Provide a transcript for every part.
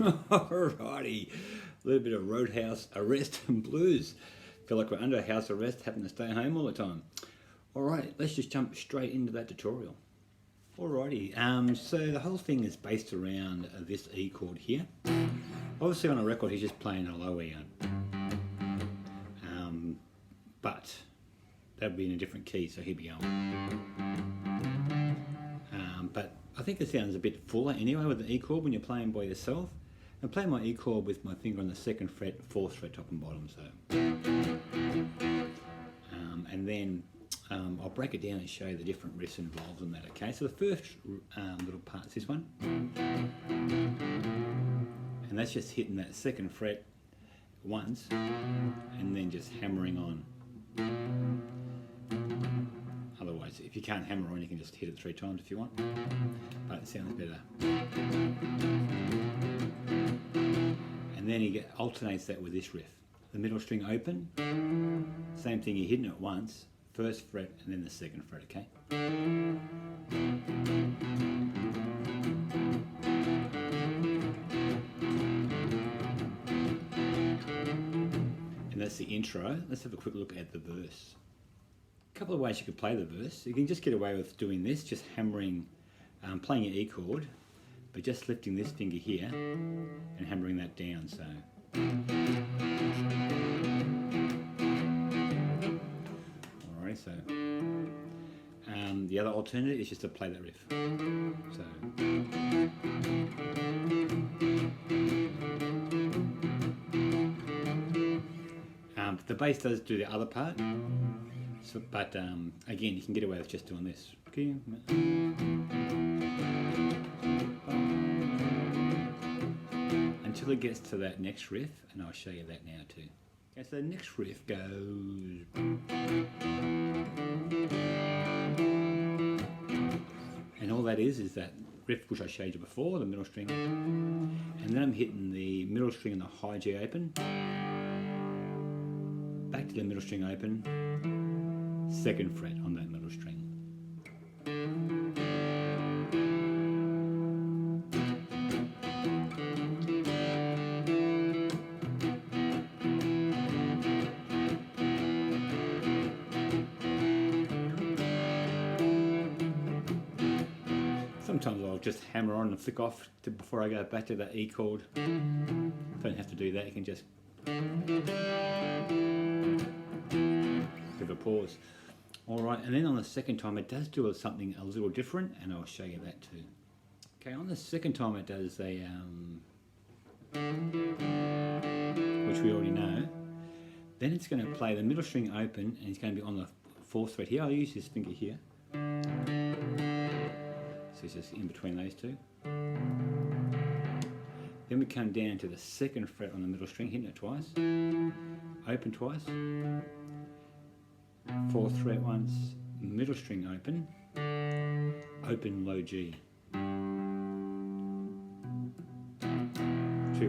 Alrighty, a little bit of Roadhouse arrest and blues. Feel like we're under house arrest, having to stay home all the time. Alright, let's just jump straight into that tutorial. Alrighty, so the whole thing is based around this E chord here. Obviously on a record he's just playing a low E, but that would be in a different key, so he'd be going. But I think it sounds a bit fuller anyway with the E chord when you're playing by yourself. I play my E chord with my finger on the 2nd fret, 4th fret, top and bottom. So, and then I'll break it down and show you the different riffs involved in that. Okay, so the first little part is this one, and that's just hitting that 2nd fret once, and then just hammering on. Otherwise, if you can't hammer on, you can just hit it 3 times if you want, but it sounds better. And then he alternates that with this riff. The middle string open, same thing, you're hitting it once, 1st fret and then the 2nd fret, okay? And that's the intro. Let's have a quick look at the verse. A couple of ways you could play the verse. You can just get away with doing this, just hammering, playing your E chord, but just lifting this finger here and hammering that down. So, alright. So, the other alternative is just to play that riff. So, the bass does do the other part. So, but again, you can get away with just doing this. Okay. Until it gets to that next riff, and I'll show you that now too. Okay, so the next riff goes. And all that is that riff which I showed you before, the middle string. And then I'm hitting the middle string and the high G open. Back to the middle string open. 2nd fret on that middle string. Sometimes I'll just hammer on and flick off before I go back to that E chord. Don't have to do that, you can just give a pause. Alright, and then on the second time it does do something a little different, and I'll show you that too. Okay, on the second time it does a, which we already know. Then it's going to play the middle string open, and it's going to be on the 4th fret here. I'll use this finger here. So it's just in between those two. Then we come down to the 2nd fret on the middle string, hitting it twice. Open twice. 4th fret once, middle string open, open low G. 2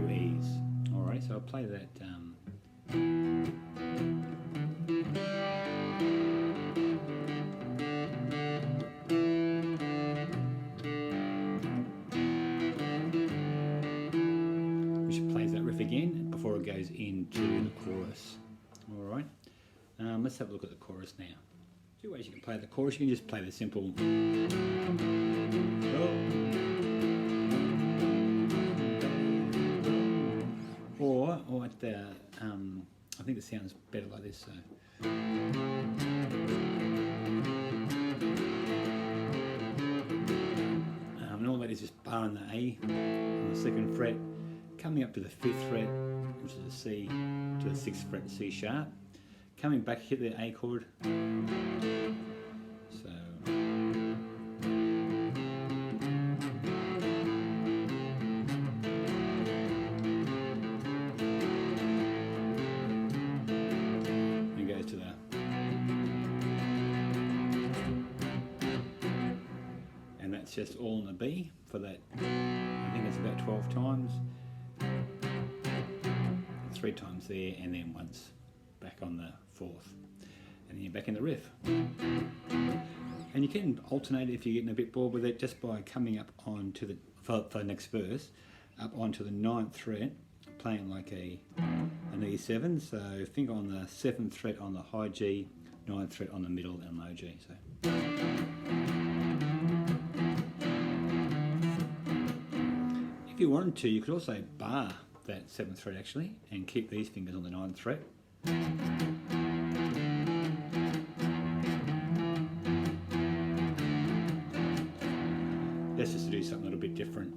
E's. Alright, so I'll play that. Which plays that riff again before it goes into the chorus. Alright. Let's have a look at the chorus now. 2 ways you can play the chorus. You can just play the simple. Or at the, I think it sounds better like this. So. And all that is just barring the A on the 2nd fret, coming up to the 5th fret, which is a C, to the 6th fret, C sharp. Coming back, hit the A chord. So. It goes to the. And that's just all in the B for that. I think it's about 12 times. 3 times there, and then once back on the 4th, and then you're back in the riff. And you can alternate if you're getting a bit bored with it, just by coming up on to the for the next verse, up onto the 9th fret, playing like an E7. So finger on the 7th fret on the high G, 9th fret on the middle and low G. So. If you wanted to, you could also bar that 7th fret actually and keep these fingers on the 9th fret. That's just to do something a little bit different.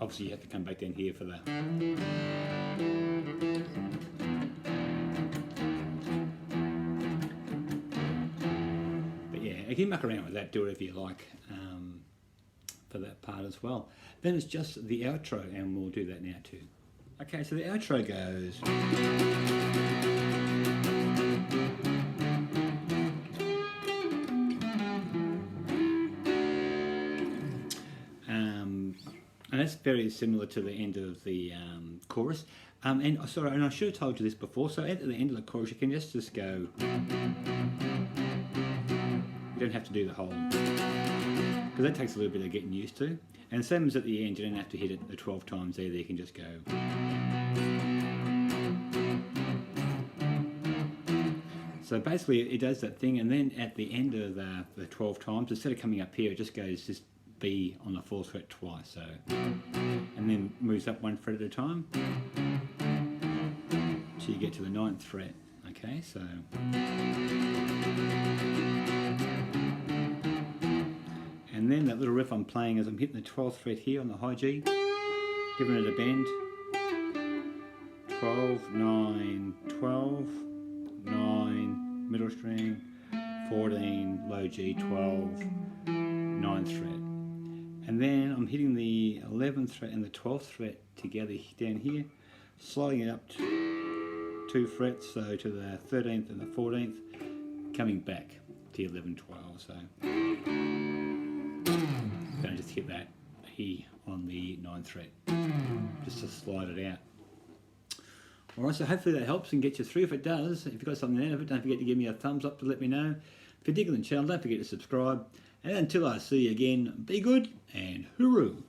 Obviously you have to come back down here for the... But yeah, you can muck around with that, do whatever you like for that part as well. Then it's just the outro, and we'll do that now too. Okay, so the outro goes... and that's very similar to the end of the chorus. And sorry, and I should have told you this before, so at the end of the chorus you can just go... You don't have to do the whole... because that takes a little bit of getting used to. And same as at the end, you don't have to hit it the 12 times either, you can just go... So basically it does that thing, and then at the end of the 12 times, instead of coming up here, it just goes just B on the 4th fret twice, so... And then moves up 1 fret at a time, till you get to the 9th fret, okay, so... And then that little riff I'm playing as I'm hitting the 12th fret here on the high G, giving it a bend, 12, 9, 12, 9, middle string, 14, low G, 12, 9th fret. And then I'm hitting the 11th fret and the 12th fret together down here, sliding it up to 2 frets, so to the 13th and the 14th, coming back to 11, 12, so... Going to just hit that here on the 9th fret, just to slide it out. Alright, so hopefully that helps and gets you through. If it does, if you've got something out of it, don't forget to give me a thumbs up to let me know. If you're digging the channel, don't forget to subscribe. And until I see you again, be good and hooroo!